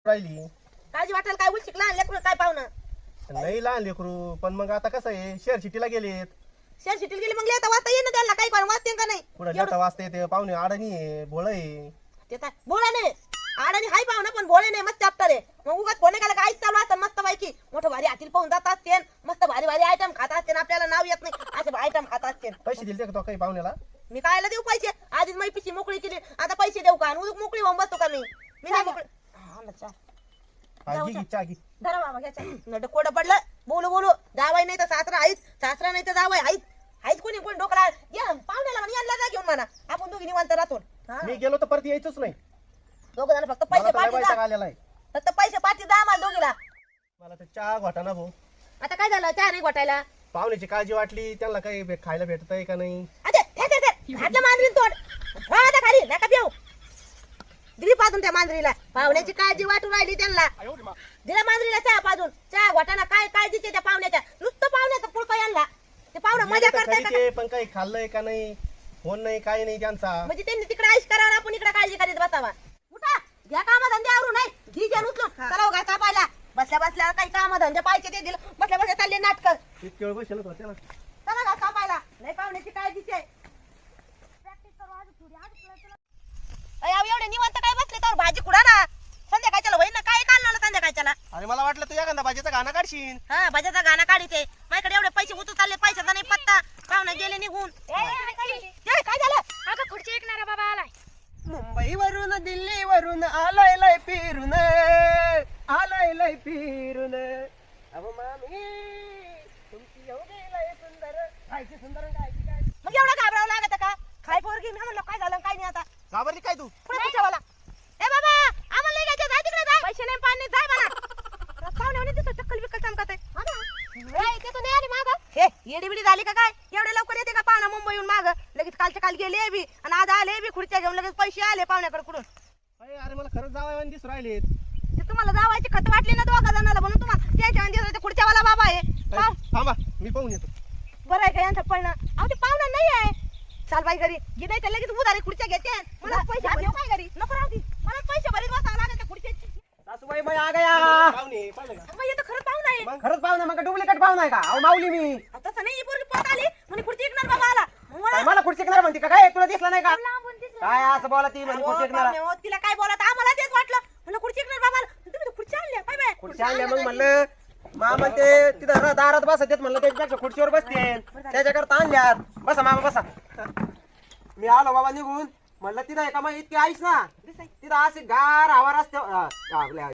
राहिली काळजी वाटेल काय उलशिक लहान लेकरू काय पाहुणं नाही लहान लेकरू पण मग आता कसं आहे शहर सिटीला गेलेत शहर सिटीला गेली मग लेता वाचता येईन त्यांना काही करून वाचते का नाही पुढे लेता वाजता येते पाहुणे अडणी आहे भोळ आहे ते काय बोला नाही आडानी हाय पाहुणा पण बोले नाही मस्त चॅप्टर आहे मग उगाच फोन केला काय चालू असतं मस्त पैकी मोठं भारी हातील पाहून जात असते मस्त भारी भारी आयटम खात असते आपल्याला नाव येत नाही असे आयटम खात असते पैसे दिले का तो काही पाहुण्याला मी कायला देऊ पैसे आधीच मी पिशी मोकळी केली आता पैसे देऊ का उदूक मोकळी होऊन बसतो का मी नाही मोकळी हा ना चहा. चहा घे धरा बाबा घ्या चहा. नट कोडं पडलं बोलू बोलू जावाई नाही तर सासरा आहेच सासरा नाही तर जावाई आहेच आहेच कोणी कोणी डोकला या पाहुण्याला म्हणे यांना जा घेऊन म्हणा आपण दोघी निवांत राहतो मी गेलो तर परत यायचंच नाही दोघं जण फक्त पैसे पाठी जा आलेला आहे फक्त पैसे पाठी जा आम्हाला दोघीला मला तर चहा घोटाना भाऊ आता काय झालं चहा नाही घोटायला पाहुण्याची काळजी वाटली त्यांना काही खायला भेटतंय का नाही घातलं मांजरीन तोड आता खाली नका पिऊ दिली पाजून त्या मांजरीला पाहुण्याची काळजी वाटून राहिली त्यांना दिला मांजरीला चहा पाजून चहा घोटाना काय काळजीचे त्या पाहुण्याच्या नुसतं पाहुण्याचं पुळका यांना ते पाहुणा मजा करताय का पण काही खाल्लंय का नाही फोन नाही काही नाही त्यांचा म्हणजे त्यांनी तिकडे आईश करावं आपण इकडे काळजी करीत बसावा उठा घ्या काम धंदे आवरून नाही घी घ्या उचलून चला घा कापायला बसल्या बसल्या काही काम धंदे पाहिजे ते दिलं बसल्या बसल्या चालले नाटक इतके वेळ बसलेलं होतं ना चला घा कापायला नाही पाहुण्याची काळजीचे एवढे निवंत काय बसले तर भाजी कुडा ना संध्याकाळच्याला होईन ना काय काढणार संध्याकाळच्याला अरे मला वाटलं तू एखादा भाजीचा गाणं काढशील हा भाज्याचा गाणं काढीते माझ्याकडे एवढे पैसे उतू चालले पैशाचा नाही पत्ता पाहुणे गेले निघून काय झालं अगं खुर्ची ऐकणारा बाबा आलाय मुंबईवरून दिल्लीवरून आलाय लय फिरून आलाय लय फिरून अहो मामी तुमची एवढी लय सुंदर खायची सुंदर खायची काय मग एवढं घाबरावं लागत का खाय पोरगी मी म्हणलं काय झालं काय नाही आता घाबरली काय तू पुढे पुढच्यावाला ए बाबा आम्हाला नाही घ्यायचं जाय तिकडे जाय पैसे नाही पाणी जाय म्हणा पाहुणे दिसत चक्कल बिक्कल चमकत आहे ते तू नाही आली माग हे येडी बिडी झाली का काय एवढे लवकर येते का पाहुणा मुंबईहून माग लगेच कालच्या काल गेले बी आणि आज आले बी खुर्च्या घेऊन लगेच पैसे आले पाहुण्याकडे कुठून अरे मला खरंच जावं दिसू राहिले ते तुम्हाला जावायची खत वाटली ना दोघा जणाला म्हणून तुम्हाला त्यांच्या दिवसाच्या खुर्च्यावाला बाबा आहे थांबा मी पाहून येतो बरं आहे का यांचं पळणं अहो ते पाहुणा नाही आहे चाल बाई घरी गी नाही तर लगेच उधारी खुर्च्या घेते मला पैसे देऊ काय घरी नको राहू दे मला पैसे भरीत बसावं लागेल त्या खुर्च्याची सासूबाई मैं आ गया पाहुणे पाहिलं का मग येतं खरंच पाहुणा आहे खरंच पाहुणा मग डुप्लिकेट पाहुणा आहे का अहो माऊली मी तसं नाही ही पोरगी पळत आली म्हणे खुर्ची विकणार बाबा आला मग काय मला मला खुर्ची करणार म्हणते का काय तुला दिसला नाही का लांबून दिसलं काय असं बोला ती म्हणे खुर्ची करणार पाहुणे, तिला काय बोलत आम्हाला तेच वाटलं म्हणलं खुर्ची विकणार बाबा तुम्ही तर खुर्ची आणल्या काय बाय खुर्ची आणल्या मग म्हणलं मामा म्हणते तिथं दारात बसत येत म्हणलं त्याच्यापेक्षा खुर्चीवर बसते त्याच्याकरता आणल्यात बसा मामा बसा मी आलो बाबा निघून म्हणलं तिथं आहे का मग इतकी आईस ना तिथं असे गार आवार असते आपल्या